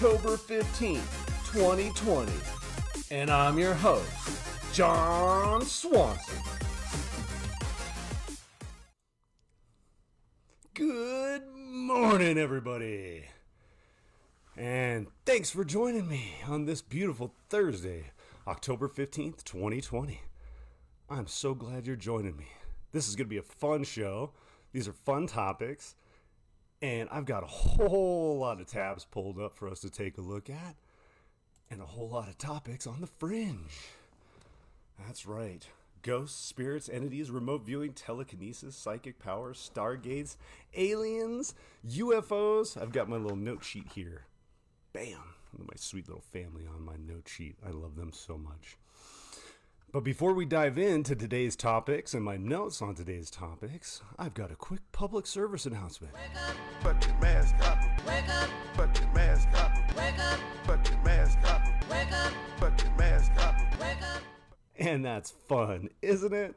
October 15th, 2020. And I'm your host, John Swanson. Good morning, everybody. And thanks for joining me on this beautiful Thursday, October 15th, 2020. I'm so glad you're joining me. This is going to be a fun show. These are fun topics. And I've got a whole lot of tabs pulled up for us to take a look at. And a whole lot of topics on the Fringe. That's right. Ghosts, spirits, entities, remote viewing, telekinesis, psychic powers, stargates, aliens, UFOs. I've got my little note sheet here. Bam. My sweet little family on my note sheet. I love them so much. But before we dive into today's topics and my notes on today's topics, I've got a quick public service announcement. Wake up, put your mask up. Wake up, put your mask up. Wake up, put your mask up. Wake up, put your mask up. Wake up. And that's fun, isn't it?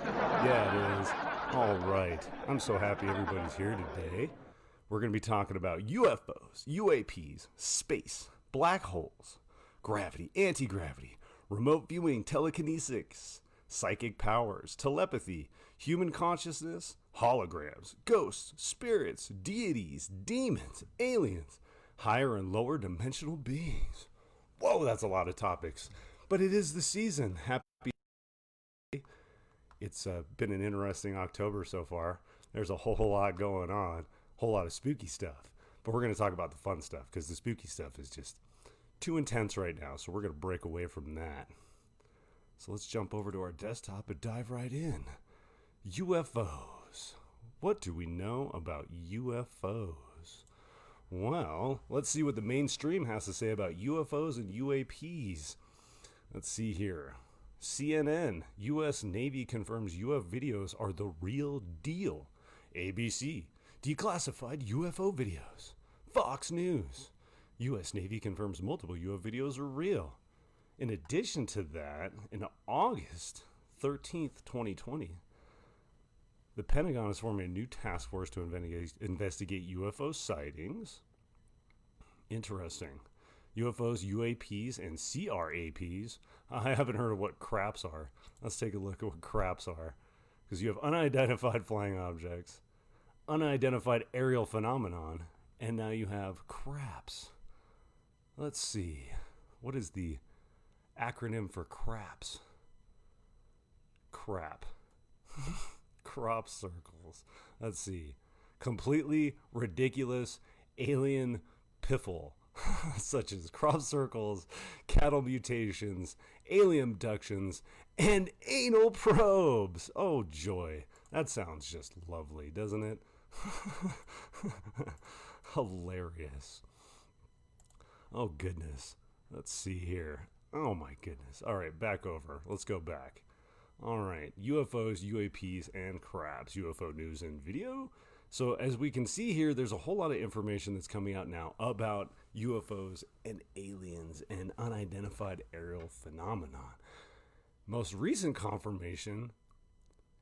Yeah, it is. All right. I'm so happy everybody's here today. We're going to be talking about UFOs, UAPs, space, black holes, gravity, anti-gravity, remote viewing, telekinesis, psychic powers, telepathy, human consciousness, holograms, ghosts, spirits, deities, demons, aliens, higher and lower dimensional beings. Whoa, that's a lot of topics. But it is the season. Happy. It's been an interesting October so far. There's a whole lot going on, a whole lot of spooky stuff. But we're going to talk about the fun stuff because the spooky stuff is just too intense right now, so we're going to break away from that. So let's jump over to our desktop and dive right in. UFOs. What do we know about UFOs? Well, let's see what the mainstream has to say about UFOs and UAPs. Let's see here. CNN, U.S. Navy confirms UFO videos are the real deal. ABC, declassified UFO videos. Fox News, U.S. Navy confirms multiple UFO videos are real. In addition to that, in August 13th, 2020, the Pentagon is forming a new task force to investigate UFO sightings. Interesting. UFOs, UAPs, and CRAPs. I haven't heard of what craps are. Let's take a look at what craps are. Because you have unidentified flying objects, unidentified aerial phenomenon, and now you have craps. Let's see. What is the acronym for craps? Crap. Crop circles. Let's see. Completely ridiculous alien piffle. Such as crop circles, cattle mutations, alien abductions, and anal probes. Oh, joy. That sounds just lovely, doesn't it? Hilarious. Oh, goodness. Let's see here. Oh, my goodness. All right, back over. Let's go back. All right, UFOs, UAPs, and craps. UFO news and video. So as we can see here, there's a whole lot of information that's coming out now about UFOs and aliens and unidentified aerial phenomenon. Most recent confirmation,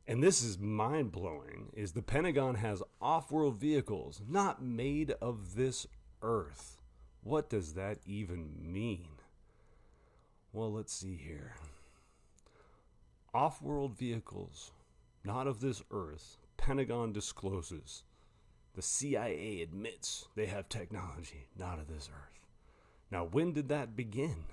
and this is mind-blowing, is the Pentagon has off-world vehicles not made of this Earth. What does that even mean? Well, let's see here. Off-world vehicles not of this Earth. Pentagon discloses. The CIA admits they have technology not of this Earth. Now, when did that begin?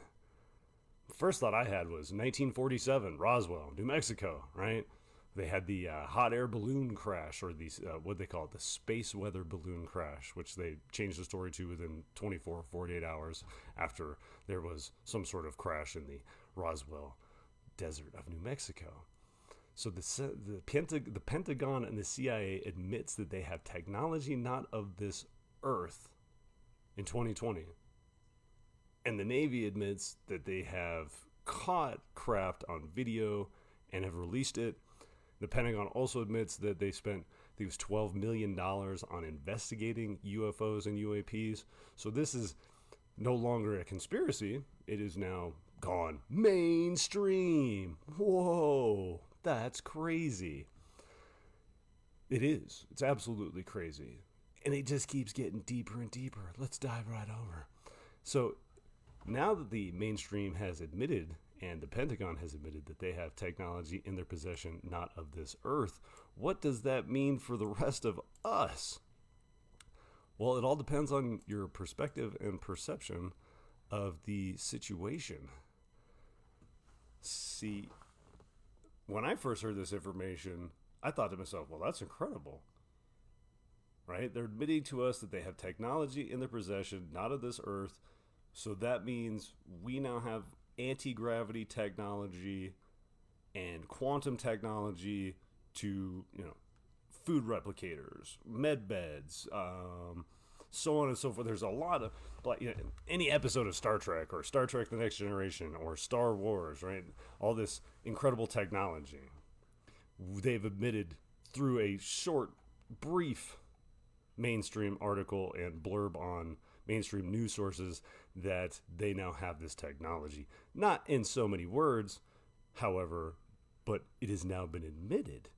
First thought I had was 1947, Roswell, New Mexico, right? They had the hot air balloon crash, or the what they call it, the space weather balloon crash, which they changed the story to within 24 or 48 hours after there was some sort of crash in the Roswell desert of New Mexico. So the Pentagon and the CIA admits that they have technology not of this Earth in 2020. And the Navy admits that they have caught craft on video and have released it. The Pentagon also admits that they spent, I think it was $12 million on investigating UFOs and UAPs. So this is no longer a conspiracy. It is now gone mainstream. Whoa. That's crazy. It is. It's absolutely crazy. And it just keeps getting deeper and deeper. Let's dive right over. So now that the mainstream has admitted and the Pentagon has admitted that they have technology in their possession not of this earth, what does that mean for the rest of us? Well, it all depends on your perspective and perception of the situation. See, when I first heard this information, I thought to myself, well, that's incredible. Right? They're admitting to us that they have technology in their possession, not of this earth. So that means we now have anti-gravity technology and quantum technology to, food replicators, med beds, so on and so forth. There's a lot of, any episode of Star Trek or Star Trek The Next Generation or Star Wars, right? All this incredible technology. They've admitted through a short, brief mainstream article and blurb on mainstream news sources that they now have this technology. Not in so many words, however, but it has now been admitted.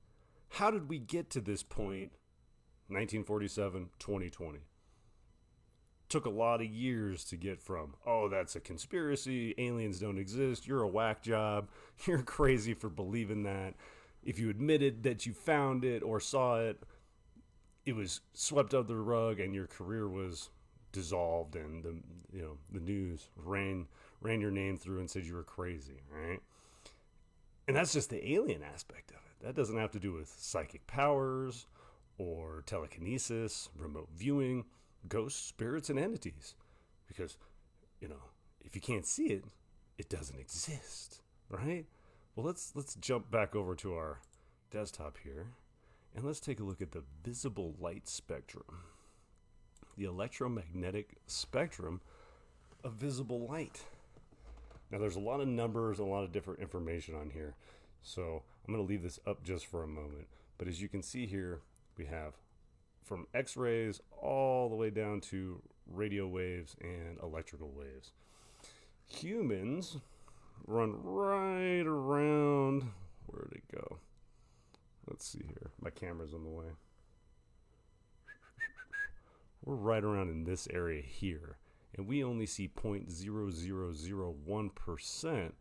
How did we get to this point? 1947, 2020. Took a lot of years to get from, oh, that's a conspiracy, aliens don't exist, you're a whack job, you're crazy for believing that. If you admitted that you found it or saw it, it was swept under the rug and your career was dissolved, and the news ran your name through and said you were crazy, right? And that's just the alien aspect of it. That doesn't have to do with psychic powers or telekinesis, remote viewing, ghosts, spirits, and entities. Because, if you can't see it, it doesn't exist, right? Well, let's jump back over to our desktop here, and let's take a look at the visible light spectrum, the electromagnetic spectrum of visible light. Now, there's a lot of numbers, a lot of different information on here, so I'm going to leave this up just for a moment. But as you can see here, we have from X-rays all the way down to radio waves and electrical waves. Humans run right around, where'd it go? Let's see here. My camera's in the way. We're right around in this area here, and we only see 0.0001%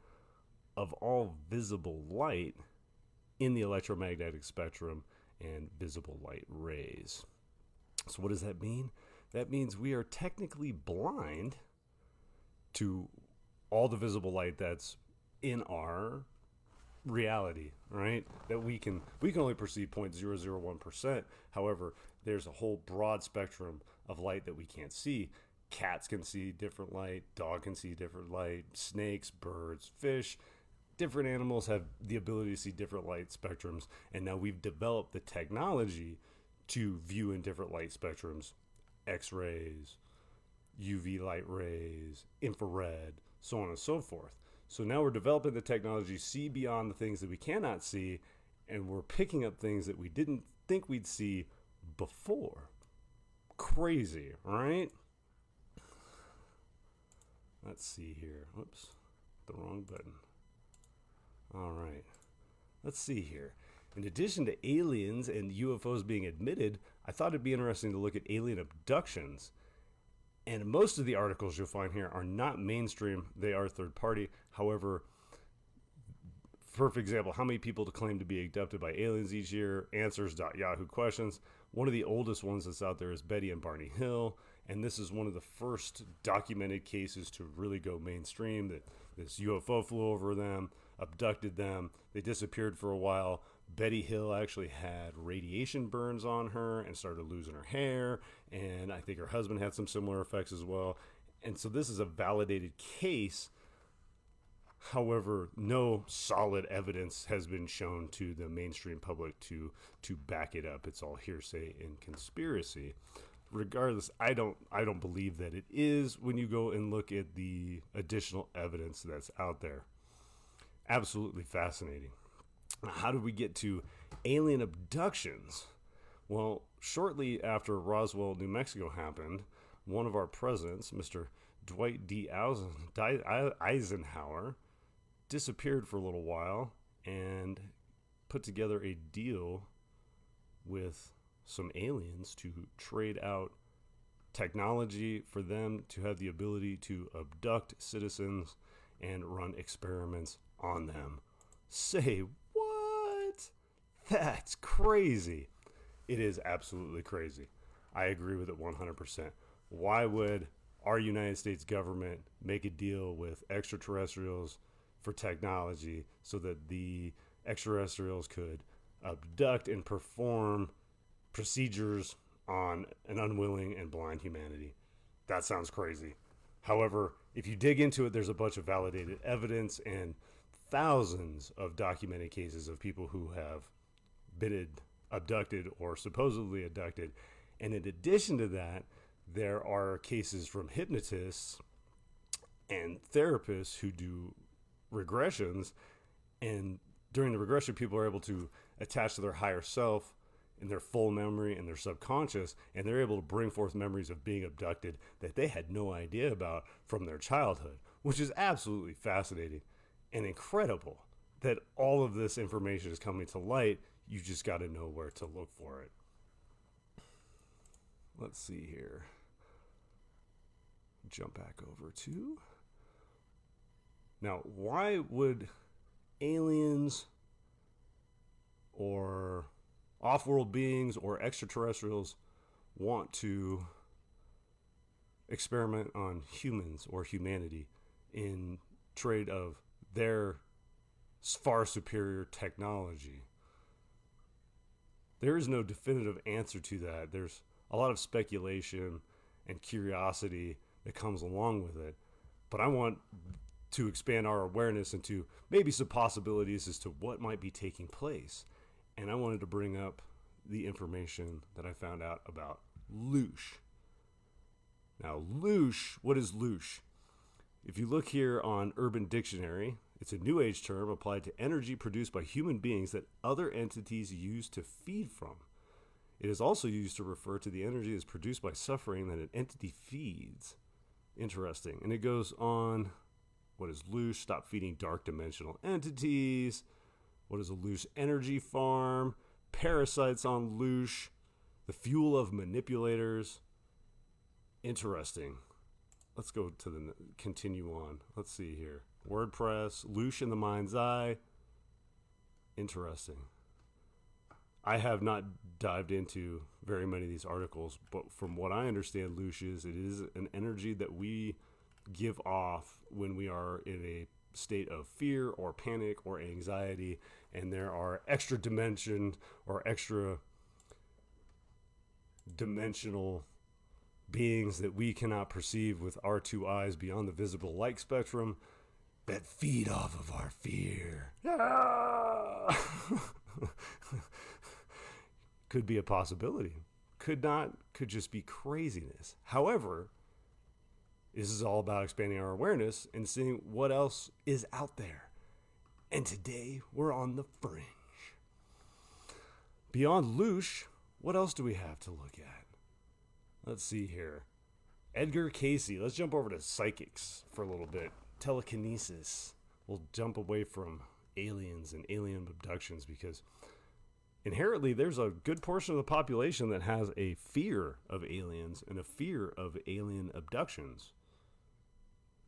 of all visible light in the electromagnetic spectrum and visible light rays. So what does that mean? That means we are technically blind to all the visible light that's in our reality, right? That we can only perceive 0.001%. However, there's a whole broad spectrum of light that we can't see. Cats can see different light, dog can see different light, snakes, birds, fish, different animals have the ability to see different light spectrums, and now we've developed the technology to view in different light spectrums, X-rays, UV light rays, infrared, so on and so forth. So now we're developing the technology to see beyond the things that we cannot see, and we're picking up things that we didn't think we'd see before. Crazy, right? Let's see here. Whoops, the wrong button. All right, let's see here. In addition to aliens and UFOs being admitted, I thought it'd be interesting to look at alien abductions. And most of the articles you'll find here are not mainstream. They are third party. However, for example, how many people claim to be abducted by aliens each year? Answers.yahoo questions. One of the oldest ones that's out there is Betty and Barney Hill. And this is one of the first documented cases to really go mainstream, that this UFO flew over them, abducted them. They disappeared for a while. Betty Hill actually had radiation burns on her and started losing her hair. And I think her husband had some similar effects as well. And so this is a validated case. However, no solid evidence has been shown to the mainstream public to back it up. It's all hearsay and conspiracy. Regardless, I don't believe that it is when you go and look at the additional evidence that's out there. Absolutely fascinating. How did we get to alien abductions? Well, shortly after Roswell, New Mexico happened, one of our presidents, Mr. Dwight D. Eisenhower, disappeared for a little while and put together a deal with some aliens to trade out technology for them to have the ability to abduct citizens and run experiments on them. Say what? That's crazy. It is absolutely crazy. I agree with it 100%. Why would our United States government make a deal with extraterrestrials for technology so that the extraterrestrials could abduct and perform procedures on an unwilling and blind humanity? That sounds crazy. However, if you dig into it, there's a bunch of validated evidence and thousands of documented cases of people who have been abducted or supposedly abducted. And in addition to that, there are cases from hypnotists and therapists who do regressions, and during the regression, people are able to attach to their higher self in their full memory and their subconscious, and they're able to bring forth memories of being abducted that they had no idea about from their childhood, which is absolutely fascinating and incredible that all of this information is coming to light. You just got to know where to look for it. Let's see here. Jump back over to... Now, why would aliens or off-world beings or extraterrestrials want to experiment on humans or humanity in trade of their far superior technology? There is no definitive answer to that. There's a lot of speculation and curiosity that comes along with it. But I want to expand our awareness into maybe some possibilities as to what might be taking place. And I wanted to bring up the information that I found out about loosh. Now, loosh, what is loosh? If you look here on Urban Dictionary, it's a New Age term applied to energy produced by human beings that other entities use to feed from. It is also used to refer to the energy that's produced by suffering that an entity feeds. Interesting. And it goes on, what is loosh? Stop feeding dark dimensional entities. What is a loosh energy farm? Parasites on loosh. The fuel of manipulators. Interesting. Let's go to the continue on. Let's see here. WordPress, loosh in the mind's eye. Interesting. I have not dived into very many of these articles, but from what I understand, loosh is, it is an energy that we give off when we are in a state of fear or panic or anxiety, and there are extra dimension or extra dimensional beings that we cannot perceive with our two eyes beyond the visible light spectrum that feed off of our fear. Could be a possibility. Could not. Could just be craziness. However, this is all about expanding our awareness and seeing what else is out there. And today, we're on the fringe. Beyond loosh, what else do we have to look at? Let's see here. Edgar Cayce. Let's jump over to psychics for a little bit. Telekinesis. We'll jump away from aliens and alien abductions because inherently there's a good portion of the population that has a fear of aliens and a fear of alien abductions.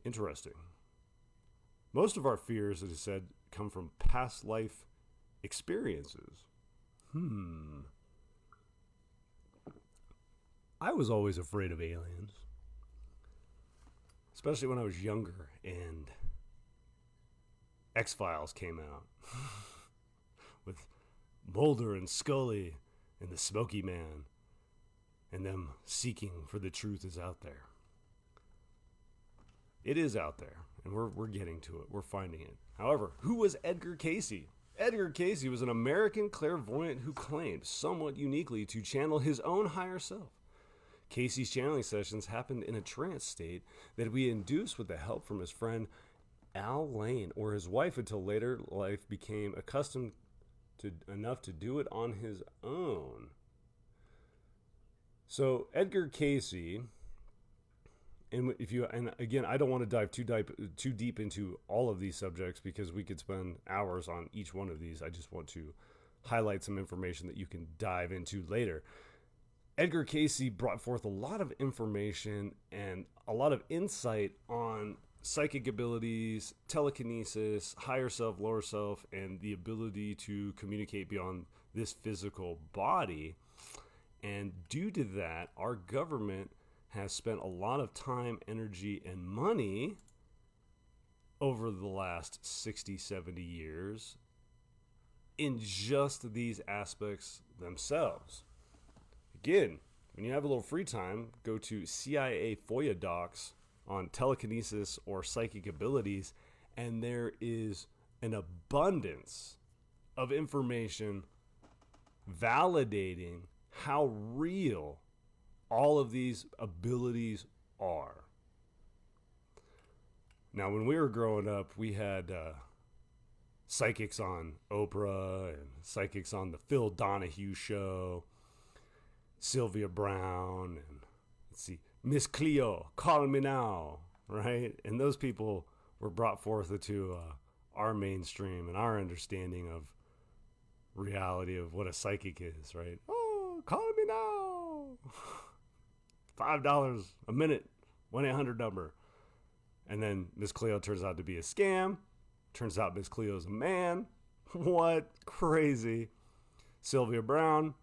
Interesting. Most of our fears, as I said, come from past life experiences. I was always afraid of aliens, especially when I was younger and X-Files came out with Mulder and Scully and the Smoky Man and them seeking for the truth is out there. It is out there, and we're getting to it. We're finding it. However, who was Edgar Cayce? Edgar Cayce was an American clairvoyant who claimed, somewhat uniquely, to channel his own higher self. Cayce's channeling sessions happened in a trance state that we induced with the help from his friend Al Lane or his wife until later life became accustomed to enough to do it on his own. So Edgar Cayce, and again, I don't want to dive too deep into all of these subjects because we could spend hours on each one of these. I just want to highlight some information that you can dive into later. Edgar Casey brought forth a lot of information and a lot of insight on psychic abilities, telekinesis, higher self, lower self, and the ability to communicate beyond this physical body. And due to that, our government has spent a lot of time, energy, and money over the last 60, 70 years in just these aspects themselves. Again, when you have a little free time, go to CIA FOIA docs on telekinesis or psychic abilities, and there is an abundance of information validating how real all of these abilities are. Now, when we were growing up, we had psychics on Oprah and psychics on the Phil Donahue show, Sylvia Brown, and let's see, Miss Cleo, call me now, right? And those people were brought forth into our mainstream and our understanding of reality of what a psychic is, right? Oh, call me now. $5 a minute, 1-800 number. And then Miss Cleo turns out to be a scam. Turns out Miss Cleo's a man. What? Crazy. Sylvia Brown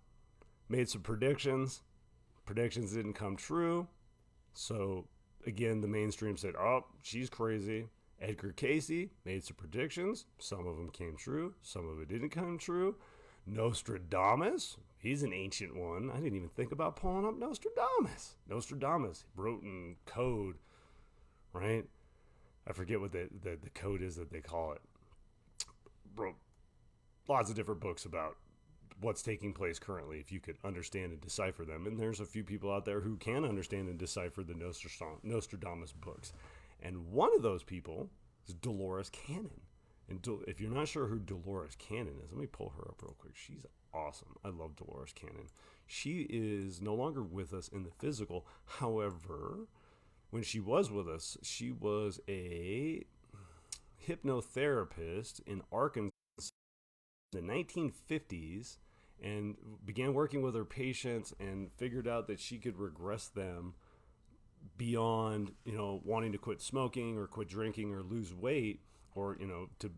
made some predictions. Predictions didn't come true. So, again, the mainstream said, oh, she's crazy. Edgar Casey made some predictions. Some of them came true. Some of it didn't come true. Nostradamus, he's an ancient one. I didn't even think about pulling up Nostradamus. Nostradamus wrote in code, right? I forget what the code is that they call it. Wrote lots of different books about what's taking place currently, if you could understand and decipher them. And there's a few people out there who can understand and decipher the Nostradamus books. And one of those people is Dolores Cannon. And if you're not sure who Dolores Cannon is, let me pull her up real quick. She's awesome. I love Dolores Cannon. She is no longer with us in the physical. However, when she was with us, she was a hypnotherapist in Arkansas in the 1950s and began working with her patients and figured out that she could regress them beyond, wanting to quit smoking or quit drinking or lose weight, or, to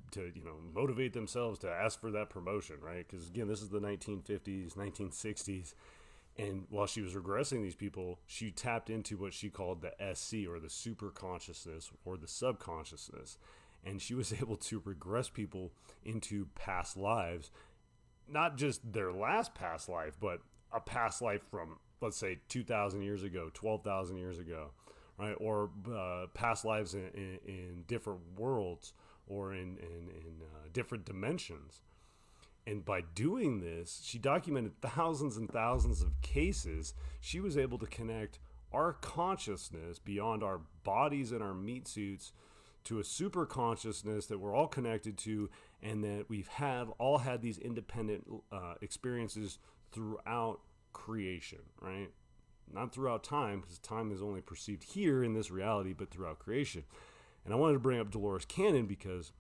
motivate themselves to ask for that promotion, right? Because, again, this is the 1950s, 1960s. And while she was regressing these people, she tapped into what she called the SC, or the super consciousness, or the subconsciousness. And she was able to regress people into past lives, not just their last past life, but a past life from, let's say, 2,000 years ago, 12,000 years ago, right? Or past lives in different worlds, or in different dimensions. And by doing this, she documented thousands and thousands of cases. She was able to connect our consciousness beyond our bodies and our meat suits to a super consciousness that we're all connected to, and that we've all had these independent experiences throughout creation, right? Not throughout time, because time is only perceived here in this reality, but throughout creation. And I wanted to bring up Dolores Cannon because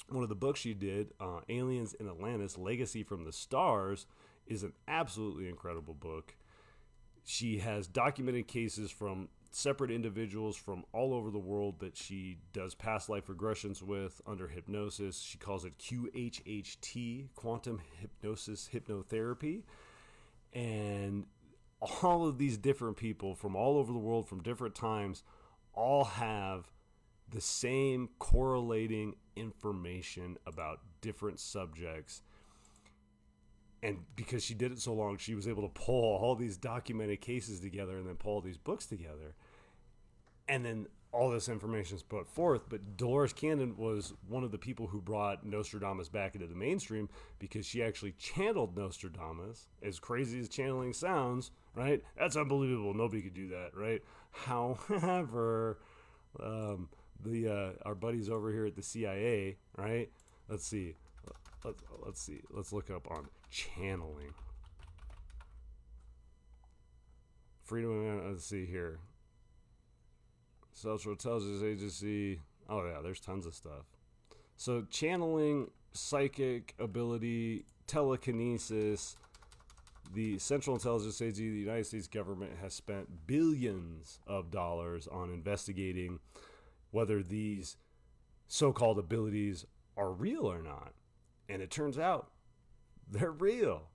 one of the books she did, Aliens in Atlantis, Legacy from the Stars, is an absolutely incredible book. She has documented cases from separate individuals from all over the world that she does past life regressions with under hypnosis. She calls it QHHT, Quantum Hypnosis Hypnotherapy. And all of these different people from all over the world, from different times, all have the same correlating information about different subjects. And because she did it so long, she was able to pull all these documented cases together and then pull all these books together. And then all this information is put forth. But Dolores Cannon was one of the people who brought Nostradamus back into the mainstream, because she actually channeled Nostradamus. As crazy as channeling sounds, right? That's unbelievable. Nobody could do that, right? However, our buddies over here at the CIA, right? Let's see. Let's look up on channeling. Freedom. Let's see here. Central Intelligence Agency. Oh yeah, there's tons of stuff. So channeling, psychic ability, telekinesis, The Central Intelligence Agency of the United States government has spent billions of dollars on investigating whether these so-called abilities are real or not. And it turns out they're real.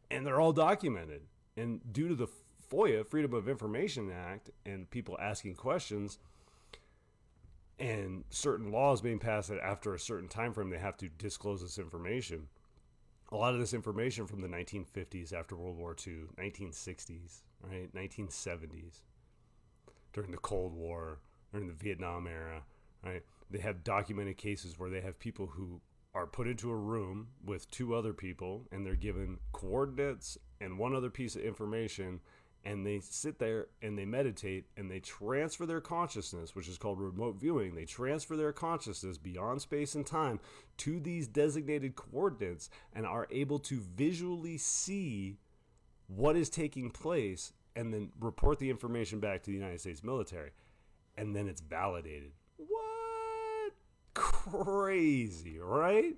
And they're all documented. And due to the FOIA, Freedom of Information Act, and people asking questions, and certain laws being passed that after a certain time frame they have to disclose this information. A lot of this information from the 1950s after World War II, 1960s, right, 1970s, during the Cold War, during the Vietnam era, right? They have documented cases where they have people who are put into a room with two other people and they're given coordinates and one other piece of information, and they sit there and they meditate and they transfer their consciousness, which is called remote viewing. They transfer their consciousness beyond space and time to these designated coordinates and are able to visually see what is taking place and then report the information back to the United States military. And then it's validated. What? Crazy, right?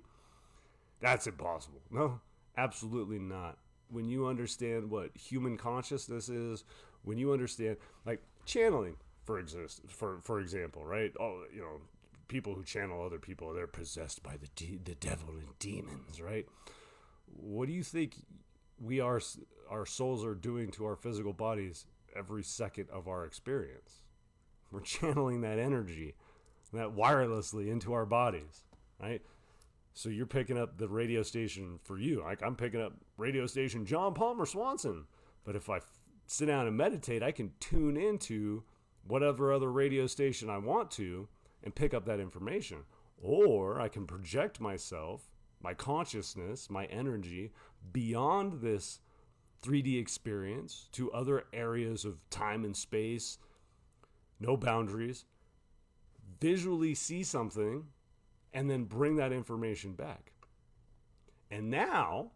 That's impossible. No, absolutely not. When you understand what human consciousness is, when you understand, like channeling, for example, right? Oh, you know, people who channel other people, they're possessed by the devil and demons, right? What do you think our souls are doing to our physical bodies every second of our experience? We're channeling that energy, that wirelessly into our bodies, right? So you're picking up the radio station for you. Like I'm picking up radio station John Palmer Swanson. But if I sit down and meditate, I can tune into whatever other radio station I want to and pick up that information. Or I can project myself, my consciousness, my energy beyond this 3D experience to other areas of time and space, no boundaries, visually see something, and then bring that information back. And now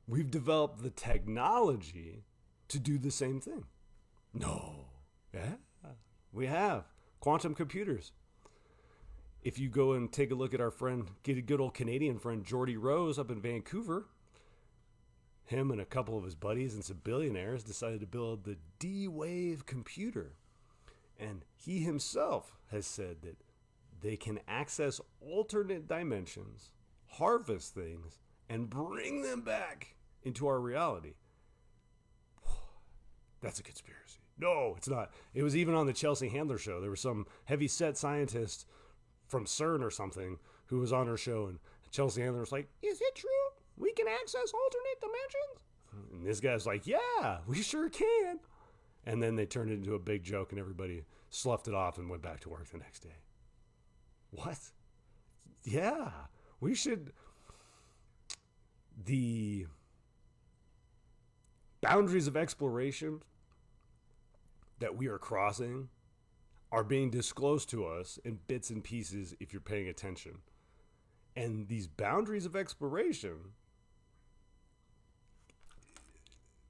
we've developed the technology to do the same thing. No. Yeah, we have quantum computers. If you go and take a look at our friend, get a good old Canadian friend, Geordie Rose up in Vancouver, him and a couple of his buddies and some billionaires decided to build the D-Wave computer. And he himself has said that they can access alternate dimensions, harvest things, and bring them back into our reality. That's a conspiracy. No, it's not. It was even on the Chelsea Handler show. There was some heavy-set scientist from CERN or something who was on her show, and Chelsea Handler was like, "Is it true? We can access alternate dimensions?" And this guy's like, "Yeah, we sure can." And then they turned it into a big joke, and everybody sloughed it off and went back to work the next day. What? Yeah, we should. The boundaries of exploration that we are crossing are being disclosed to us in bits and pieces if you're paying attention. And these boundaries of exploration,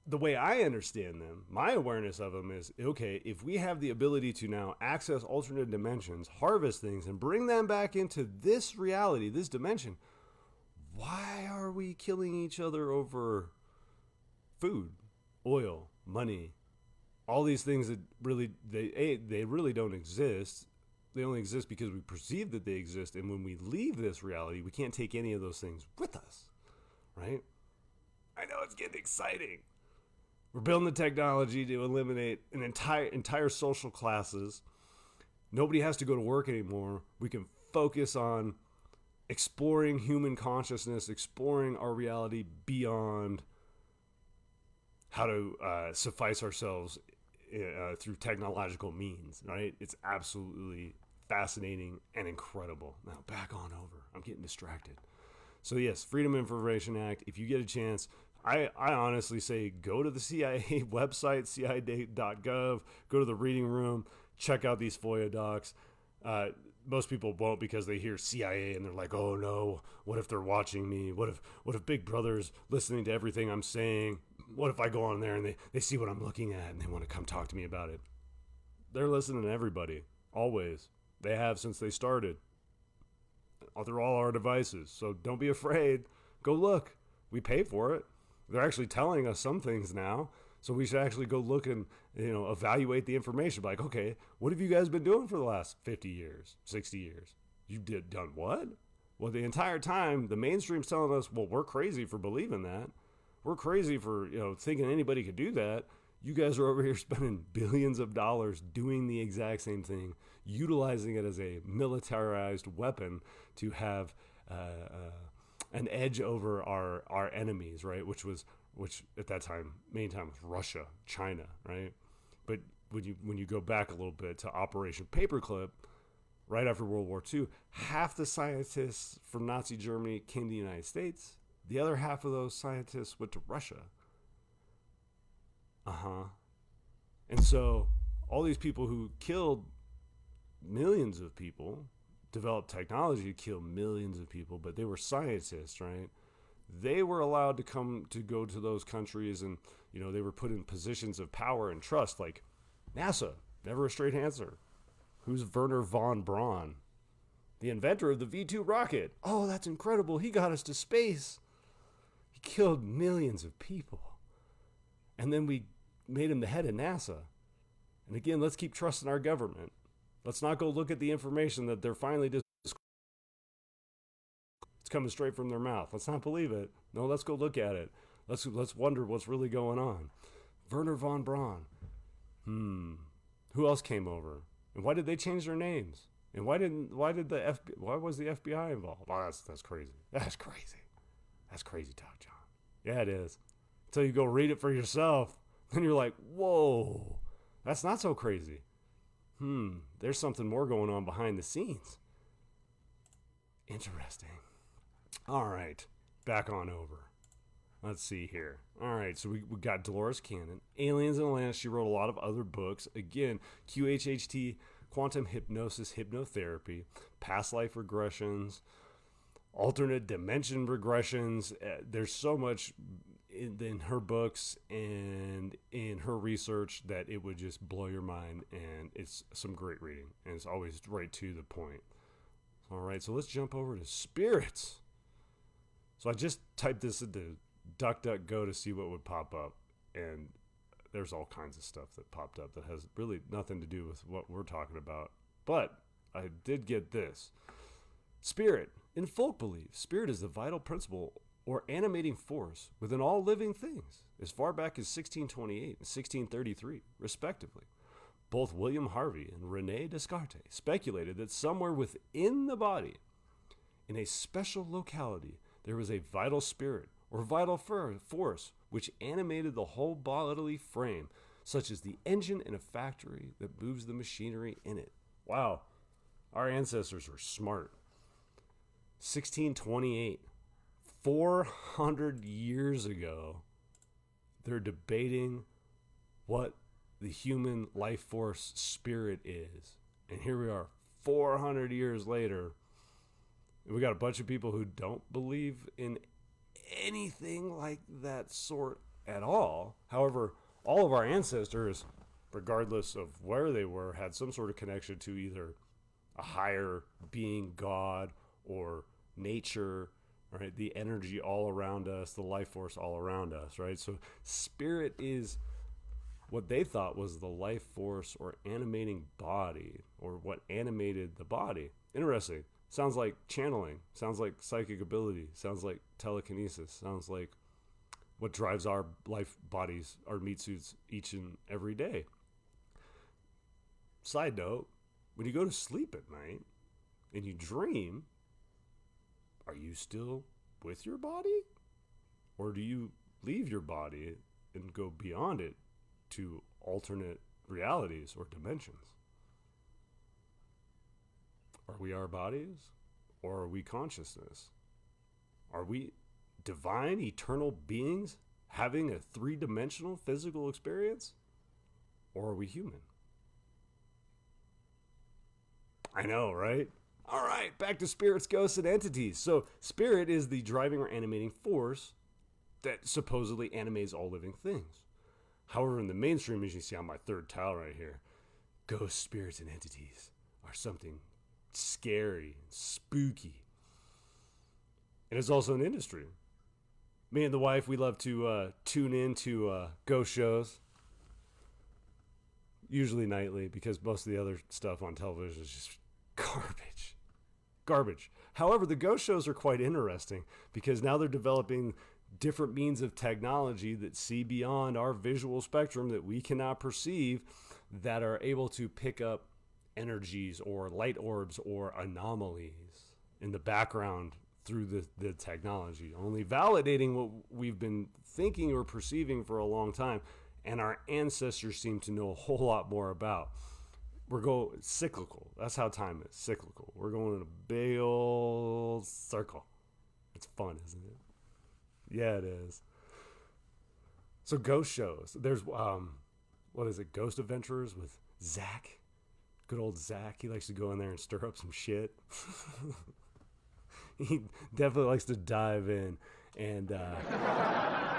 the way I understand them, my awareness of them is, okay, if we have the ability to now access alternate dimensions, harvest things, and bring them back into this reality, this dimension, why are we killing each other over food, oil, money, all these things that really, they really don't exist. They only exist because we perceive that they exist, and when we leave this reality, we can't take any of those things with us, right? I know it's getting exciting. We're building the technology to eliminate an entire social classes. Nobody has to go to work anymore. We can focus on exploring human consciousness, exploring our reality beyond how to suffice ourselves through technological means, right? It's absolutely fascinating and incredible. Now, back on over. I'm getting distracted. So, yes, Freedom of Information Act. If you get a chance, I honestly say go to the CIA website, cia.gov, go to the reading room, check out these FOIA docs. Most people won't because they hear CIA and they're like, oh no, what if they're watching me? What if Big Brother's listening to everything I'm saying? What if I go on there and they see what I'm looking at and they want to come talk to me about it? They're listening to everybody, always. They have since they started. Through all our devices. So don't be afraid. Go look. We pay for it. They're actually telling us some things now. So we should actually go look and, evaluate the information. Like, okay, what have you guys been doing for the last 50 years, 60 years? Done what? Well, the entire time, the mainstream's telling us, well, we're crazy for believing that. We're crazy for, thinking anybody could do that. You guys are over here spending billions of dollars doing the exact same thing, utilizing it as a militarized weapon to have an edge over our enemies, right? Which at that time, main time was Russia, China, right? But when you go back a little bit to Operation Paperclip, right after World War II, half the scientists from Nazi Germany came to the United States. The other half of those scientists went to Russia. And so all these people who killed millions of people, developed technology to kill millions of people, but they were scientists, right? They were allowed to go to those countries, and they were put in positions of power and trust, like NASA, never a straight answer. Who's Werner von Braun? The inventor of the V-2 rocket. Oh, that's incredible. He got us to space. He killed millions of people. And then we made him the head of NASA. And again, let's keep trusting our government. Let's not go look at the information that they're finally just... It's coming straight from their mouth. Let's not believe it. No, let's go look at it. Let's wonder what's really going on. Werner von Braun. Who else came over? And why did they change their names? And why was the FBI involved? Oh, that's crazy. That's crazy. That's crazy talk, John. Yeah, it is. Until you go read it for yourself, then you're like, whoa, that's not so crazy. There's something more going on behind the scenes. Interesting. All right, back on over. Let's see here. All right, so we got Dolores Cannon, Aliens in Atlantis. She wrote a lot of other books. Again, QHHT, quantum hypnosis, hypnotherapy, past life regressions, alternate dimension regressions. There's so much in her books and in her research that it would just blow your mind, and it's some great reading, and it's always right to the point. All right, so let's jump over to spirits. So I just typed this into DuckDuckGo to see what would pop up, and there's all kinds of stuff that popped up that has really nothing to do with what we're talking about. But I did get this. Spirit. In folk belief, spirit is the vital principle or animating force within all living things, as far back as 1628 and 1633, respectively. Both William Harvey and René Descartes speculated that somewhere within the body, in a special locality, there was a vital spirit or vital force which animated the whole bodily frame, such as the engine in a factory that moves the machinery in it. Wow, our ancestors were smart. 1628, 400 years ago, they're debating what the human life force spirit is. And here we are, 400 years later, we got a bunch of people who don't believe in anything like that sort at all. However, all of our ancestors, regardless of where they were, had some sort of connection to either a higher being, God, or nature, right? The energy all around us, the life force all around us, right? So spirit is what they thought was the life force or animating body, or what animated the body. Interesting. Sounds like channeling, sounds like psychic ability, sounds like telekinesis, sounds like what drives our life bodies, our meat suits each and every day. Side note, when you go to sleep at night and you dream, are you still with your body? Or do you leave your body and go beyond it to alternate realities or dimensions? Are we our bodies, or are we consciousness? Are we divine, eternal beings having a three-dimensional physical experience, or are we human? I know, right? All right, back to spirits, ghosts, and entities. So spirit is the driving or animating force that supposedly animates all living things. However, in the mainstream, as you see on my third tile right here, ghosts, spirits, and entities are something scary, spooky. And it's also an industry. Me and the wife, we love to tune in to ghost shows, usually nightly, because most of the other stuff on television is just garbage. However, the ghost shows are quite interesting because now they're developing different means of technology that see beyond our visual spectrum that we cannot perceive, that are able to pick up energies or light orbs or anomalies in the background through the technology, only validating what we've been thinking or perceiving for a long time, and our ancestors seem to know a whole lot more about. We're going cyclical. That's how time is, cyclical. We're going in a big old circle. It's fun, isn't it? Yeah, it is. So ghost shows. There's what is it? Ghost Adventurers with Zach. Good old Zach. He likes to go in there and stir up some shit. He definitely likes to dive in and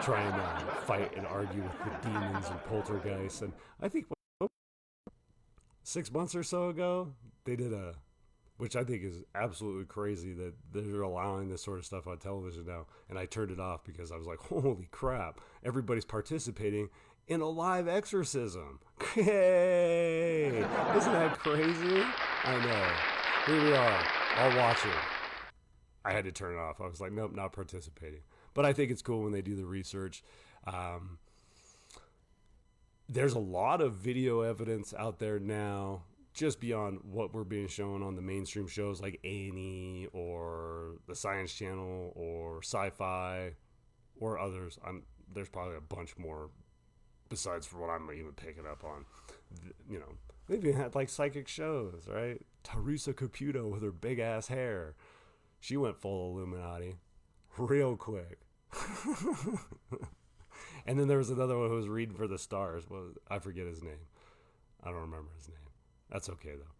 try and fight and argue with the demons and poltergeists. And I think 6 months or so ago, they did which I think is absolutely crazy that they're allowing this sort of stuff on television now. And I turned it off because I was like, holy crap, everybody's participating in a live exorcism. Hey, isn't that crazy? I know. Here we are, all watching. I had to turn it off. I was like, nope, not participating. But I think it's cool when they do the research. There's a lot of video evidence out there now, just beyond what we're being shown on the mainstream shows like A&E or the Science Channel or Sci-Fi or others. There's probably a bunch more besides for what I'm even picking up on. You know, they've even had like psychic shows, right? Teresa Caputo with her big ass hair. She went full Illuminati real quick. And then there was another one who was reading for the stars. Well, I forget his name. I don't remember his name. That's okay, though.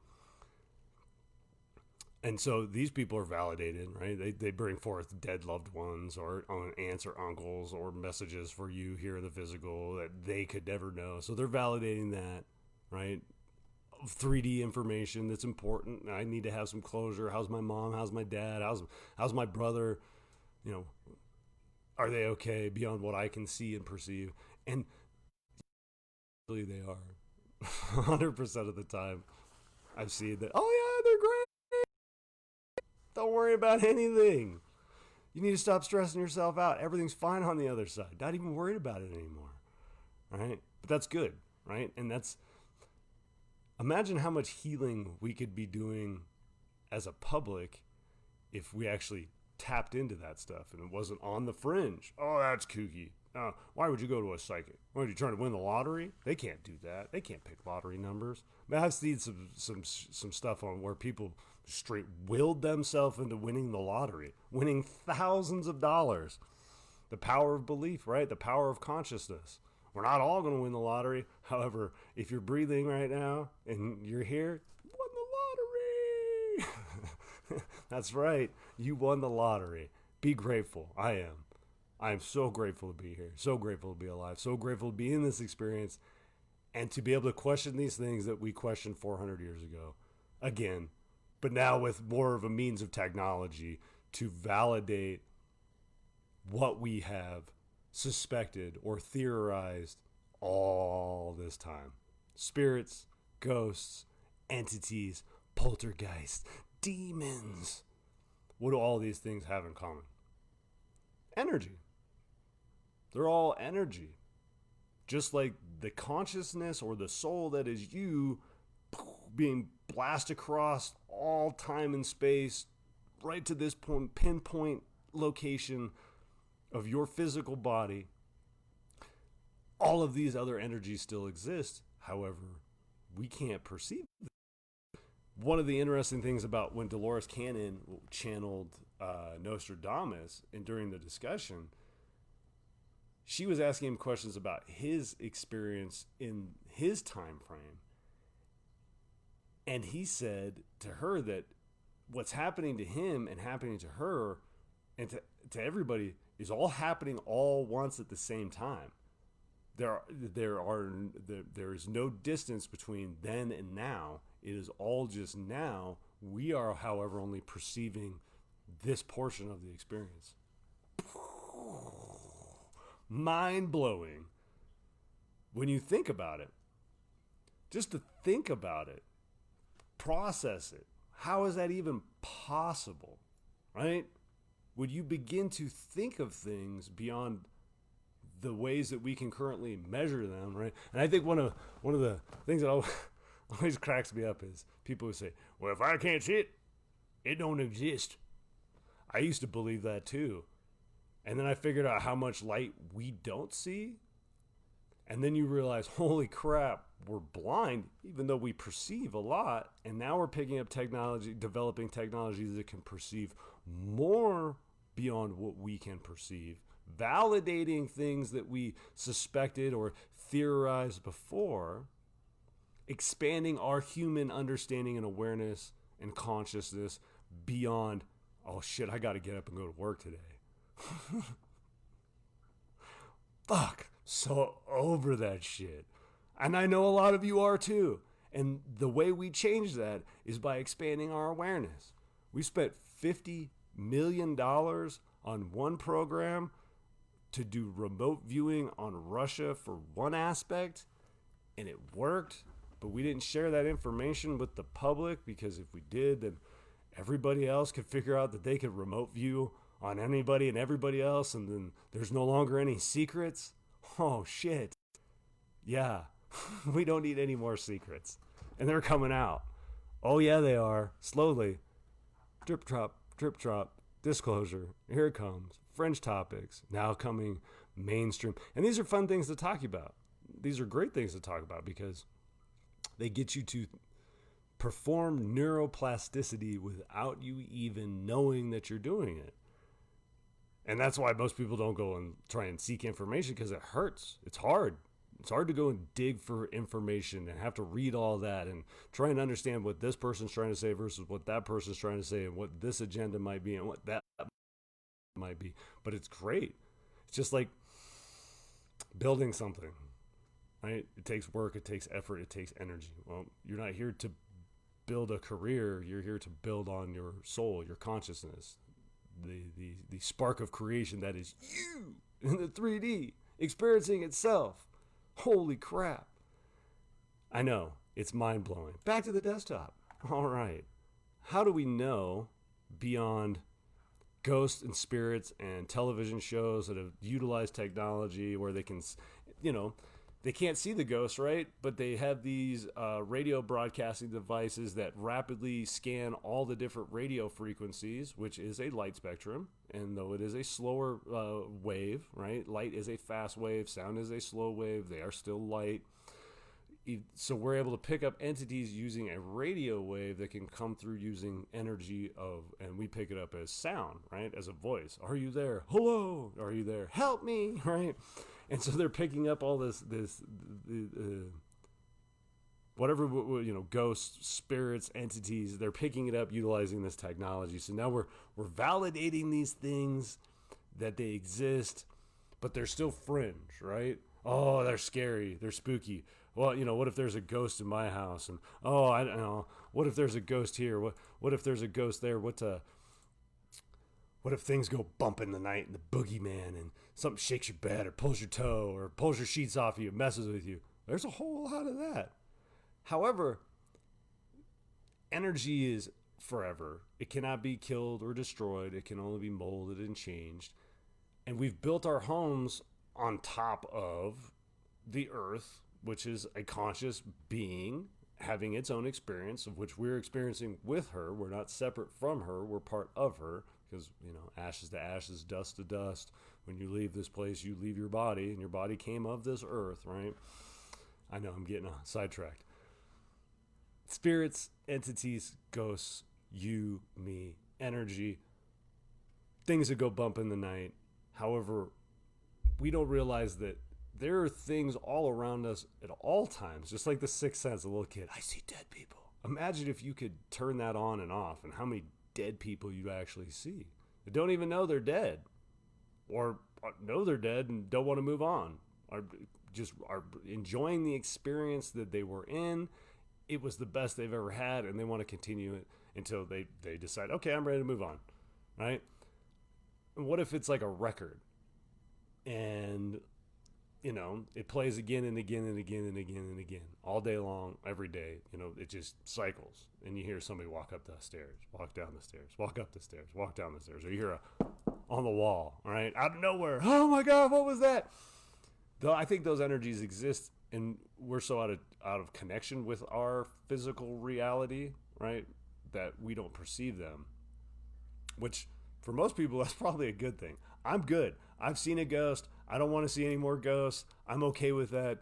And so these people are validated, right? They bring forth dead loved ones or aunts or uncles or messages for you here in the physical that they could never know. So they're validating that, right? 3D information that's important. I need to have some closure. How's my mom? How's my dad? How's my brother? You know, are they okay beyond what I can see and perceive? And really they are. 100% of the time I've seen that, oh yeah, they're great. Don't worry about anything. You need to stop stressing yourself out. Everything's fine on the other side. Not even worried about it anymore. Right? But that's good, right? And imagine how much healing we could be doing as a public if we actually tapped into that stuff and it wasn't on the fringe. Oh, that's kooky. Why would you go to a psychic? Why are you trying to win the lottery? They can't do that. They can't pick lottery numbers. I mean, I've seen some stuff on where people straight willed themselves into winning the lottery, winning thousands of dollars. The power of belief, right? The power of consciousness. We're not all going to win the lottery. However, if you're breathing right now and you're here, you won the lottery. That's right. You won the lottery. Be grateful. I am. I am so grateful to be here. So grateful to be alive. So grateful to be in this experience and to be able to question these things that we questioned 400 years ago. Again, but now with more of a means of technology to validate what we have suspected or theorized all this time. Spirits, ghosts, entities, poltergeists, demons. What do all these things have in common? Energy. They're all energy. Just like the consciousness or the soul that is you being blasted across all time and space right to this point, pinpoint location of your physical body. All of these other energies still exist. However, we can't perceive them. One of the interesting things about when Dolores Cannon channeled Nostradamus and during the discussion, she was asking him questions about his experience in his time frame. And he said to her that what's happening to him and happening to her and to everybody is all happening all once at the same time. There is no distance between then and now. It is all just now. We are, however, only perceiving this portion of the experience. mind-blowing when you think about it. Just to think about it, process it. How is that even possible, right? Would you begin to think of things beyond the ways that we can currently measure them, right? And I think one of the things that always cracks me up is people who say, well, if I can't see it, it don't exist. I used to believe that too. And then I figured out how much light we don't see. And then you realize, holy crap, we're blind, even though we perceive a lot. And now we're picking up technology, developing technologies that can perceive more beyond what we can perceive, validating things that we suspected or theorized before, expanding our human understanding and awareness and consciousness beyond, oh shit, I got to get up and go to work today. Fuck, so over that shit. And I know a lot of you are too. And the way we change that is by expanding our awareness. We spent $50 million on one program to do remote viewing on Russia for one aspect, and it worked, but we didn't share that information with the public, because if we did, then everybody else could figure out that they could remote view on anybody and everybody else, and then there's no longer any secrets. Oh shit. Yeah. We don't need any more secrets. And they're coming out. Oh yeah, they are. Slowly. Drip drop, disclosure. Here it comes. Fringe topics now coming mainstream. And these are fun things to talk about. These are great things to talk about because they get you to perform neuroplasticity without you even knowing that you're doing it. And that's why most people don't go and try and seek information, because it hurts. It's hard. It's hard to go and dig for information and have to read all that and try and understand what this person's trying to say versus what that person's trying to say and what this agenda might be and what that might be. But it's great. It's just like building something, right? It takes work, it takes effort, it takes energy. Well, you're not here to build a career. You're here to build on your soul, your consciousness, the spark of creation that is you in the 3D experiencing itself. Holy crap. I know, it's mind-blowing. Back to the desktop. All right. How do we know beyond ghosts and spirits and television shows that have utilized technology where they can, they can't see the ghosts, right? But they have these radio broadcasting devices that rapidly scan all the different radio frequencies, which is a light spectrum. And though it is a slower wave, right? Light is a fast wave. Sound is a slow wave. They are still light. So we're able to pick up entities using a radio wave that can come through using energy and we pick it up as sound, right? As a voice. Are you there? Hello? Are you there? Help me, right? And so they're picking up all this whatever, ghosts, spirits, entities, they're picking it up utilizing this technology. So now we're validating these things that they exist, but they're still fringe, right? Oh, they're scary. They're spooky. Well, what if there's a ghost in my house? And, I don't know. What if there's a ghost here? What if there's a ghost there? What if things go bump in the night and the boogeyman and something shakes your bed or pulls your toe or pulls your sheets off you, messes with you? There's a whole lot of that. However, energy is forever. It cannot be killed or destroyed. It can only be molded and changed. And we've built our homes on top of the earth, which is a conscious being having its own experience, of which we're experiencing with her. We're not separate from her. We're part of her, because, ashes to ashes, dust to dust. When you leave this place, you leave your body, and your body came of this earth, right? I know I'm getting sidetracked. Spirits, entities, ghosts, you, me, energy, things that go bump in the night. However, we don't realize that there are things all around us at all times, just like the sixth sense, a little kid. I see dead people. Imagine if you could turn that on and off, and how many dead people you actually see that don't even know they're dead, or know they're dead and don't want to move on, or just are enjoying the experience that they were in. It was the best they've ever had, and they want to continue it until they decide, okay, I'm ready to move on, right? And what if it's like a record? And, it plays again and again and again and again and again, all day long, every day. It just cycles. And you hear somebody walk up the stairs, walk down the stairs, walk up the stairs, walk down the stairs. Or you hear on the wall, right? Out of nowhere. Oh my God, what was that? Though I think those energies exist, and we're so out of connection with our physical reality, right, that we don't perceive them. Which, for most people, that's probably a good thing. I'm good. I've seen a ghost. I don't want to see any more ghosts. I'm okay with that.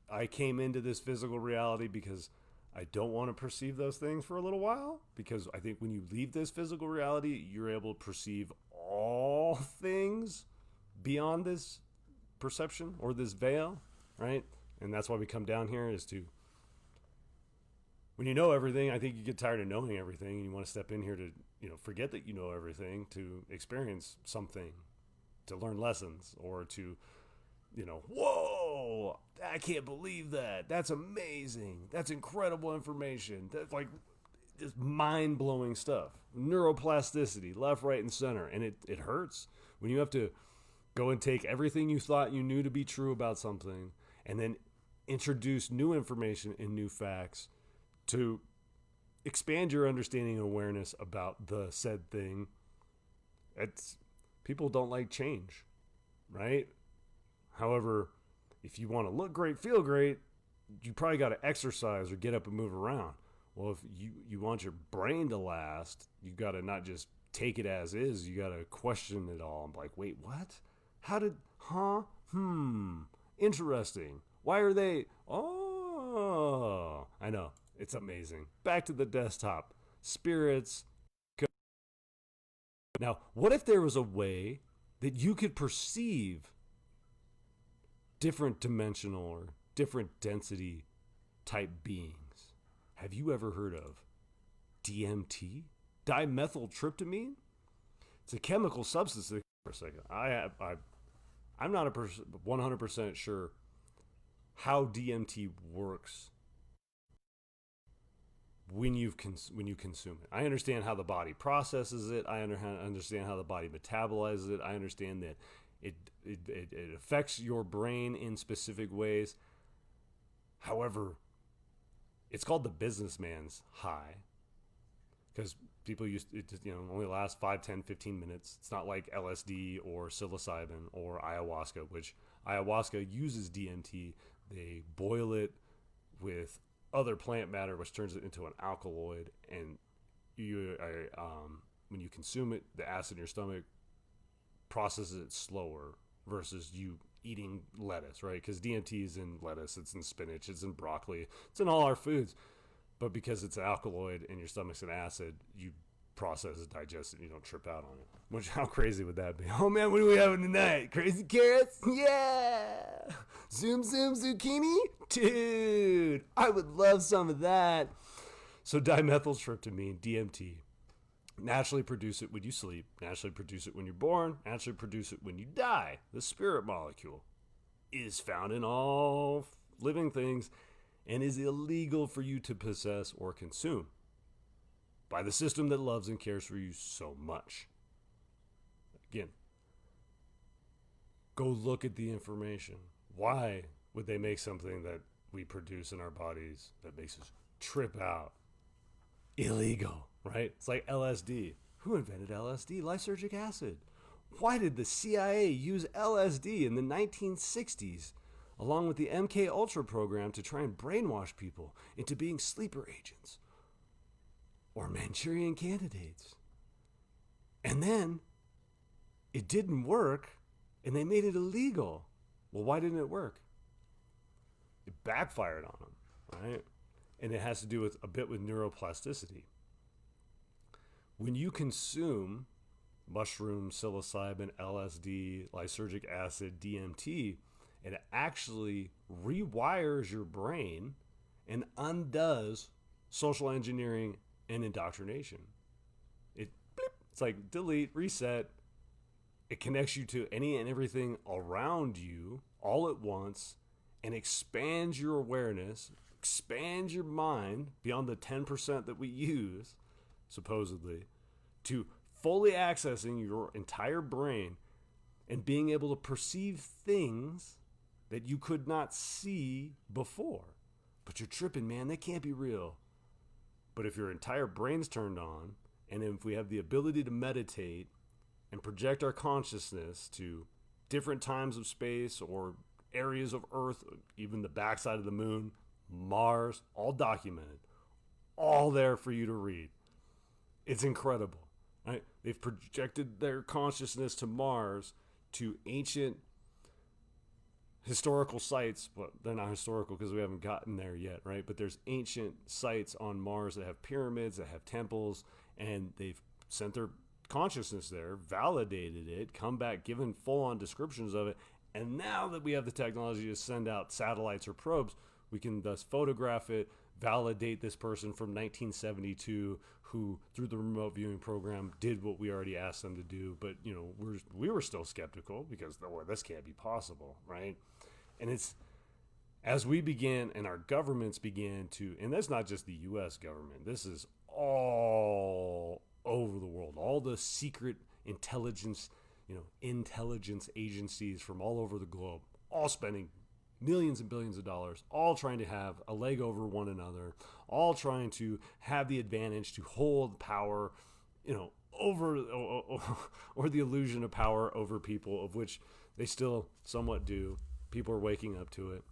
I came into this physical reality because I don't want to perceive those things for a little while. Because I think when you leave this physical reality, you're able to perceive all things beyond this perception or this veil, right? And that's why we come down here, is to, when you know everything, I think you get tired of knowing everything, and you want to step in here to, forget that you know everything, to experience something, to learn lessons, or to, whoa, I can't believe that. That's amazing. That's incredible information. That's like just mind-blowing stuff. Neuroplasticity, left, right, and center. And it hurts when you have to go and take everything you thought you knew to be true about something and then introduce new information and new facts to expand your understanding and awareness about the said thing. People don't like change, right? However, if you want to look great, feel great, you probably got to exercise or get up and move around. Well, if you want your brain to last, you got to not just take it as is. You got to question it all. I'm like, wait, what? How did, interesting. Why are they, I know. It's amazing. Back to the desktop. Spirits. Now, what if there was a way that you could perceive different dimensional or different density type beings? Have you ever heard of DMT? Dimethyltryptamine? It's a chemical substance. For a second, I'm not 100% sure how DMT works when you consume it. I understand how the body processes it. I understand how the body metabolizes it. I understand that it affects your brain in specific ways. However, it's called the businessman's high because people used it to, only lasts 5, 10, 15 minutes. It's not like LSD or psilocybin or ayahuasca, which ayahuasca uses DMT. They boil it with other plant matter, which turns it into an alkaloid, and when you consume it, the acid in your stomach processes it slower versus you eating lettuce, right? Because DMT is in lettuce, it's in spinach, it's in broccoli, it's in all our foods. But because it's an alkaloid and your stomach's an acid, you process it, digest it, and you don't trip out on it. Which, how crazy would that be? Oh man, what are we having tonight? Crazy carrots? Yeah! Zoom zucchini? Dude, I would love some of that. So dimethyltryptamine, DMT, naturally produce it when you sleep, naturally produce it when you're born, naturally produce it when you die. The spirit molecule is found in all living things and is illegal for you to possess or consume by the system that loves and cares for you so much. Again, go look at the information. Why would they make something that we produce in our bodies that makes us trip out illegal, right? It's like LSD. Who invented LSD? Lysergic acid. Why did the CIA use LSD in the 1960s along with the MK Ultra program to try and brainwash people into being sleeper agents or Manchurian candidates? And then it didn't work and they made it illegal. Well, why didn't it work? It backfired on them, right? And it has to do with a bit with neuroplasticity. When you consume mushroom, psilocybin, LSD, lysergic acid, DMT, it actually rewires your brain and undoes social engineering and indoctrination. It's like delete, reset. It connects you to any and everything around you all at once and expands your awareness, expands your mind beyond the 10% that we use, supposedly, to fully accessing your entire brain and being able to perceive things that you could not see before. But you're tripping, man. They can't be real. But if your entire brain's turned on, and if we have the ability to meditate and project our consciousness to different times of space or areas of Earth, even the backside of the moon, Mars, all documented, all there for you to read. It's incredible, right? They've projected their consciousness to Mars, to ancient historical sites. Well, they're not historical because we haven't gotten there yet, right? But there's ancient sites on Mars that have pyramids, that have temples, and they've sent their consciousness there, validated it, come back, given full-on descriptions of it. And now that we have the technology to send out satellites or probes, we can thus photograph it, validate this person from 1972 who, through the remote viewing program, did what we already asked them to do. But, you know, we were still skeptical because, well, this can't be possible, right? And it's, as we began and our governments began to, and that's not just the U.S. government, this is all over the world, all the secret intelligence, intelligence agencies from all over the globe, all spending millions and billions of dollars, all trying to have a leg over one another, all trying to have the advantage to hold power, over, or the illusion of power over people, of which they still somewhat do. People are waking up to it.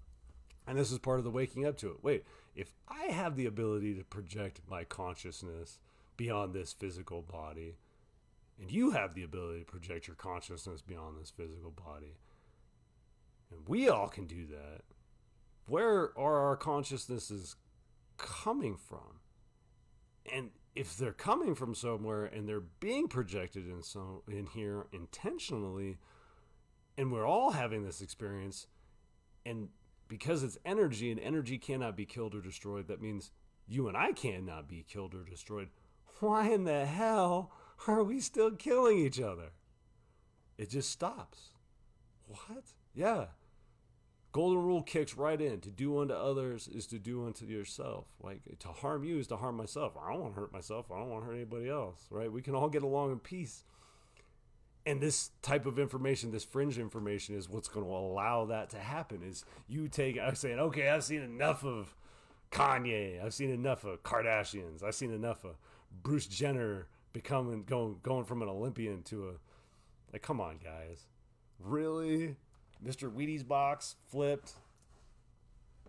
And this is part of the waking up to it. Wait, if I have the ability to project my consciousness beyond this physical body, and you have the ability to project your consciousness beyond this physical body, and we all can do that, where are our consciousnesses coming from? And if they're coming from somewhere and they're being projected in here intentionally, and we're all having this experience, and because it's energy and energy cannot be killed or destroyed, that means you and I cannot be killed or destroyed. Why in the hell are we still killing each other? It just stops. What? Yeah. Golden rule kicks right in. To do unto others is to do unto yourself. Like, to harm you is to harm myself. I don't want to hurt myself. I don't want to hurt anybody else, right? We can all get along in peace. And this type of information, this fringe information, is what's going to allow that to happen. Is you I'm saying, okay, I've seen enough of Kanye. I've seen enough of Kardashians. I've seen enough of Bruce Jenner going from an Olympian to like, come on, guys. Really? Mr. Wheaties box flipped.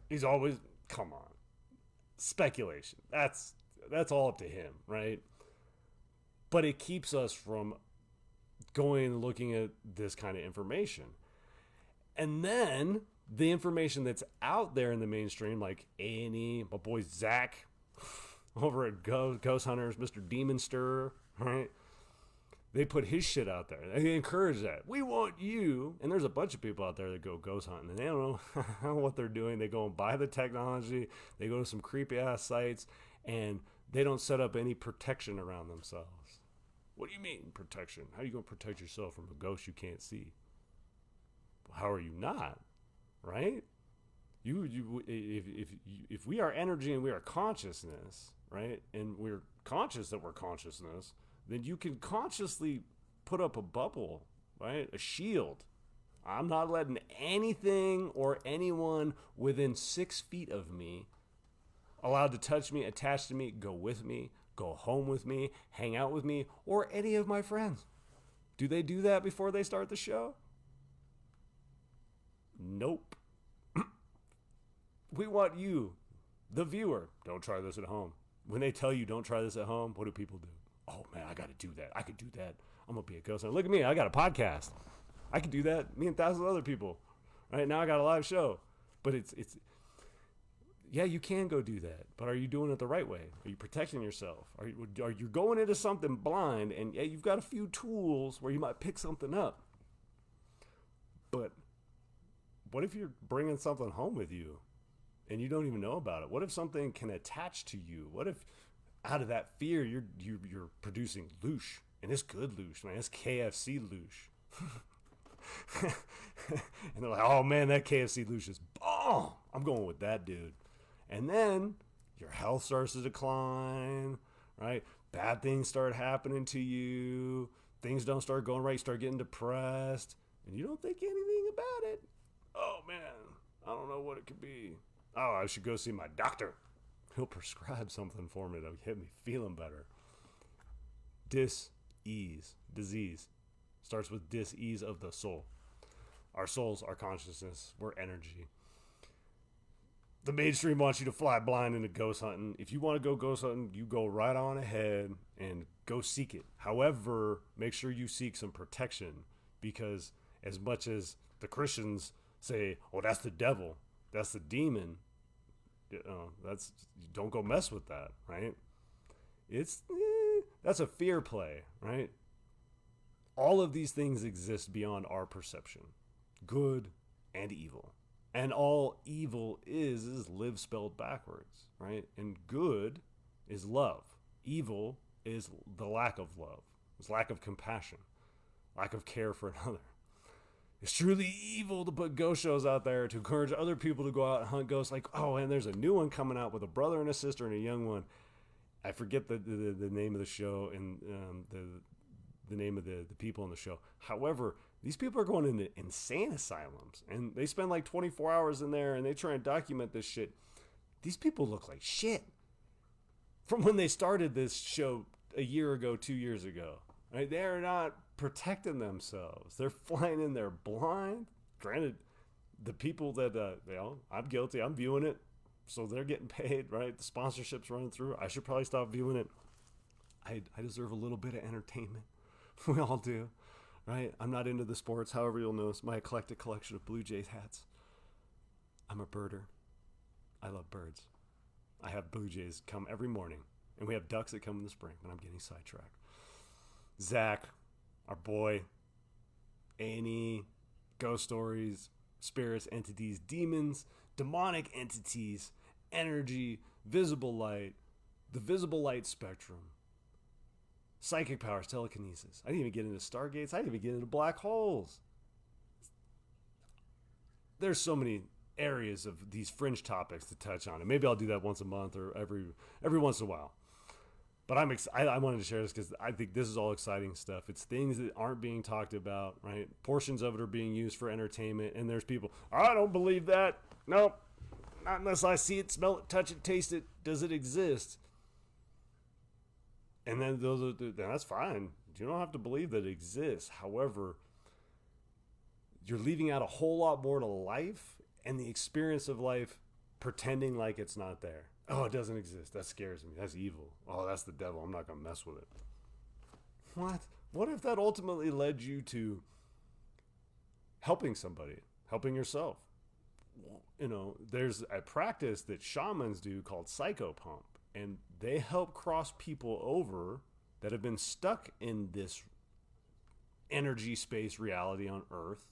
He's always, come on. Speculation. That's all up to him, right? But it keeps us from going and looking at this kind of information. And then the information that's out there in the mainstream, like A&E, my boy Zach over at Ghost Hunters, Mr. Demon Stirrer, right? They put his shit out there. They encourage that. We want you. And there's a bunch of people out there that go ghost hunting, and they don't know what they're doing. They go and buy the technology. They go to some creepy ass sites, and they don't set up any protection around themselves. What do you mean protection? How are you going to protect yourself from a ghost you can't see? How are you not? Right? If we are energy and we are consciousness, right? And we're conscious that we're consciousness, then you can consciously put up a bubble, right? A shield. I'm not letting anything or anyone within 6 feet of me allowed to touch me, attach to me, go with me, go home with me, hang out with me, or any of my friends. Do they do that before they start the show? Nope. We want you, the viewer. Don't try this at home. When they tell you don't try this at home, what do people do? Oh man, I got to do that. I could do that. I'm going to be a ghost hunter. Look at me. I got a podcast. I could do that. Me and thousands of other people. Right now I got a live show. But it's yeah, you can go do that. But are you doing it the right way? Are you protecting yourself? Are you going into something blind, and yeah, you've got a few tools where you might pick something up. But what if you're bringing something home with you and you don't even know about it? What if something can attach to you? What if out of that fear you're producing loosh, and it's good loosh, man. It's KFC loosh. And they're like, oh man, that KFC loosh is bomb. I'm going with that, dude. And then your health starts to decline, right? Bad things start happening to you. Things don't start going right. You start getting depressed. and you don't think anything about it, oh man, I don't know what it could be. Oh, I should go see my doctor. He'll prescribe something for me to get me feeling better. Dis-ease, disease, starts with dis-ease of the soul. Our souls, our consciousness, we're energy. The mainstream wants you to fly blind into ghost hunting. If you want to go ghost hunting, you go right on ahead and go seek it. However, make sure you seek some protection, because as much as the Christians say, oh, that's the devil, that's the demon, don't go mess with that, right? That's a fear play, right? All of these things exist beyond our perception, good and evil. And all evil is live spelled backwards, right? And good is love. Evil is the lack of love. It's lack of compassion, lack of care for another. It's truly evil to put ghost shows out there to encourage other people to go out and hunt ghosts. Like, oh, and there's a new one coming out with a brother and a sister and a young one. I forget the name of the show and the name of the people in the show. However, these people are going into insane asylums, and they spend like 24 hours in there, and they try and document this shit. These people look like shit from when they started this show a year ago, 2 years ago. Right? They're not protecting themselves. They're flying in there blind. Granted, the people that, I'm guilty. I'm viewing it, so they're getting paid, right? The sponsorship's running through. I should probably stop viewing it. I deserve a little bit of entertainment. We all do, right? I'm not into the sports. However, you'll notice my eclectic collection of Blue Jays hats. I'm a birder. I love birds. I have Blue Jays come every morning, and we have ducks that come in the spring, but I'm getting sidetracked. Zach, our boy, any ghost stories, spirits, entities, demons, demonic entities, energy, visible light, the visible light spectrum, psychic powers, telekinesis. I didn't even get into stargates. I didn't even get into black holes. There's so many areas of these fringe topics to touch on, and maybe I'll do that once a month or every once in a while. But I wanted to share this because I think this is all exciting stuff. It's things that aren't being talked about, right? Portions of it are being used for entertainment, and there's people, I don't believe that. Nope, not unless I see it, smell it, touch it, taste it. Does it exist? And then that's fine. You don't have to believe that it exists. However, you're leaving out a whole lot more to life and the experience of life, pretending like it's not there. Oh, it doesn't exist. That scares me. That's evil. Oh, that's the devil. I'm not going to mess with it. What? What if that ultimately led you to helping somebody, helping yourself? You know, there's a practice that shamans do called psychopomp, and they help cross people over that have been stuck in this energy space reality on Earth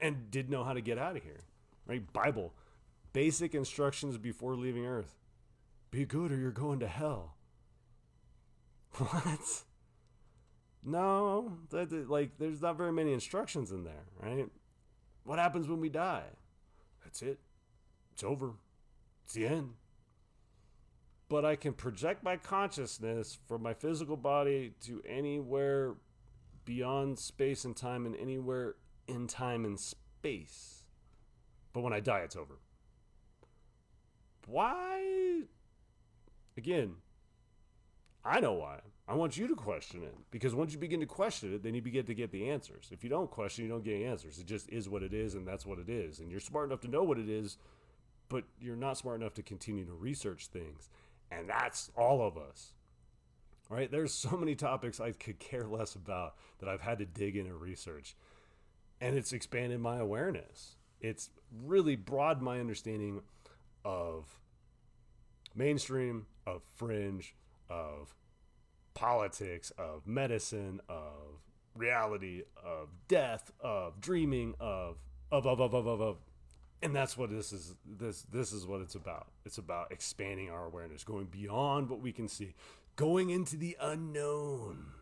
and didn't know how to get out of here. Right? Bible. Basic instructions before leaving Earth. Be good or you're going to hell. What? No, there's not very many instructions in there, right? What happens when we die? That's it. It's over. It's the end. But I can project my consciousness from my physical body to anywhere beyond space and time and anywhere in time and space. But when I die, it's over. Why? Again, I know why. I want you to question it, because once you begin to question it, then you begin to get the answers. If you don't question, you don't get answers. It just is what it is, and that's what it is. And you're smart enough to know what it is, but you're not smart enough to continue to research things. And that's all of us. Right? There's so many topics I could care less about that I've had to dig in and research. And it's expanded my awareness. It's really broadened my understanding of mainstream, of fringe, of politics, of medicine, of reality, of death, of dreaming, of. And that's what this is. This is what it's about. It's about expanding our awareness, going beyond what we can see, going into the unknown,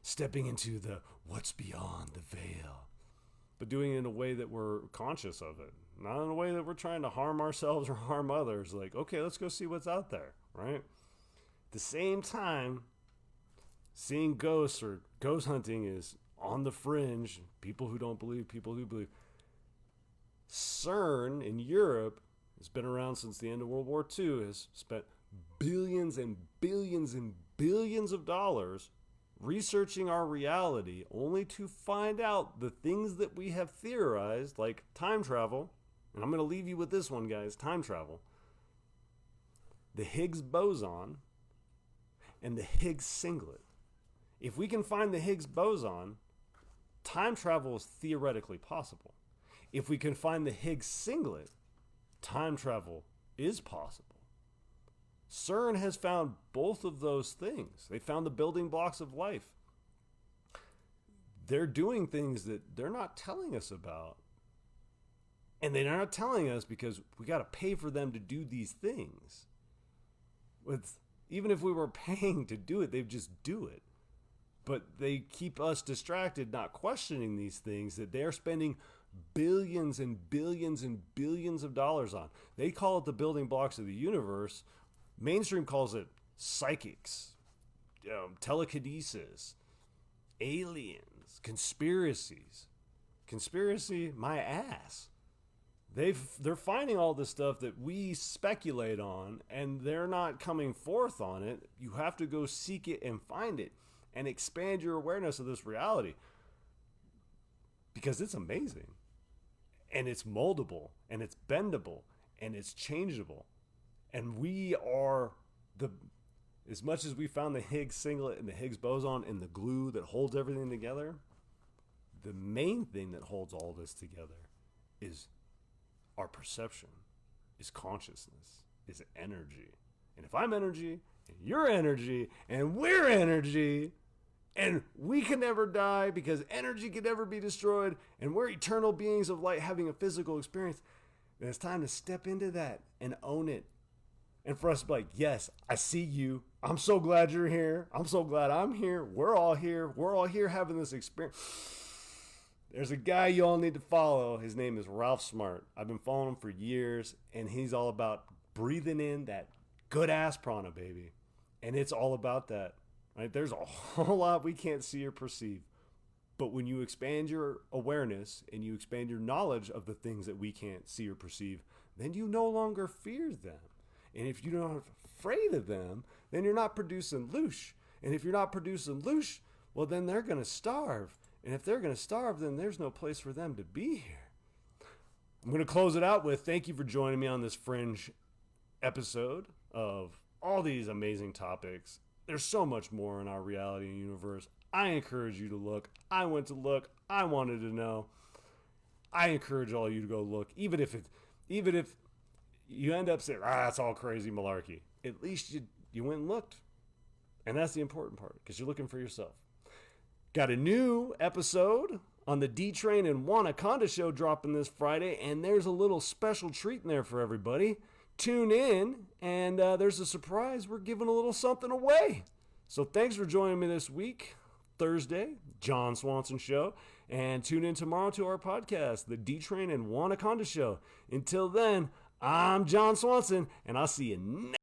stepping into the what's beyond the veil, but doing it in a way that we're conscious of it. Not in a way that we're trying to harm ourselves or harm others. Like, okay, let's go see what's out there, right? At the same time, seeing ghosts or ghost hunting is on the fringe, people who don't believe, people who believe. CERN in Europe has been around since the end of World War II, has spent billions and billions and billions of dollars researching our reality, only to find out the things that we have theorized, like time travel. And I'm going to leave you with this one, guys. Time travel. The Higgs boson and the Higgs singlet. If we can find the Higgs boson, time travel is theoretically possible. If we can find the Higgs singlet, time travel is possible. CERN has found both of those things. They found the building blocks of life. They're doing things that they're not telling us about. And they're not telling us because we got to pay for them to do these things. Even if we were paying to do it, they'd just do it. But they keep us distracted, not questioning these things that they're spending billions and billions and billions of dollars on. They call it the building blocks of the universe. Mainstream calls it psychics, telekinesis, aliens, conspiracies. Conspiracy, my ass. They're finding all this stuff that we speculate on, and they're not coming forth on it. You have to go seek it and find it and expand your awareness of this reality, because it's amazing, and it's moldable, and it's bendable, and it's changeable. And we are as much as we found the Higgs singlet and the Higgs boson and the glue that holds everything together, the main thing that holds all this together is our perception, is consciousness, is energy. And if I'm energy, and you're energy, and we're energy, and we can never die because energy can never be destroyed, and we're eternal beings of light having a physical experience, then it's time to step into that and own it. And for us to be like, yes, I see you. I'm so glad you're here. I'm so glad I'm here. We're all here. We're all here having this experience. There's a guy you all need to follow. His name is Ralph Smart. I've been following him for years, and he's all about breathing in that good-ass prana, baby. And it's all about that. Right? There's a whole lot we can't see or perceive. But when you expand your awareness and you expand your knowledge of the things that we can't see or perceive, then you no longer fear them. And if you're not afraid of them, then you're not producing loosh. And if you're not producing loosh, well, then they're going to starve. And if they're going to starve, then there's no place for them to be here. I'm going to close it out with thank you for joining me on this Fringe episode of all these amazing topics. There's so much more in our reality and universe. I encourage you to look. I went to look. I wanted to know. I encourage all you to go look, even if you end up saying, that's all crazy malarkey. At least you went and looked. And that's the important part, because you're looking for yourself. Got a new episode on the D-Train and Wanaconda show dropping this Friday, and there's a little special treat in there for everybody. Tune in, and there's a surprise. We're giving a little something away. So thanks for joining me this week, Thursday, John Swanson Show, and tune in tomorrow to our podcast, the D-Train and Wanaconda show. Until then, I'm John Swanson, and I'll see you next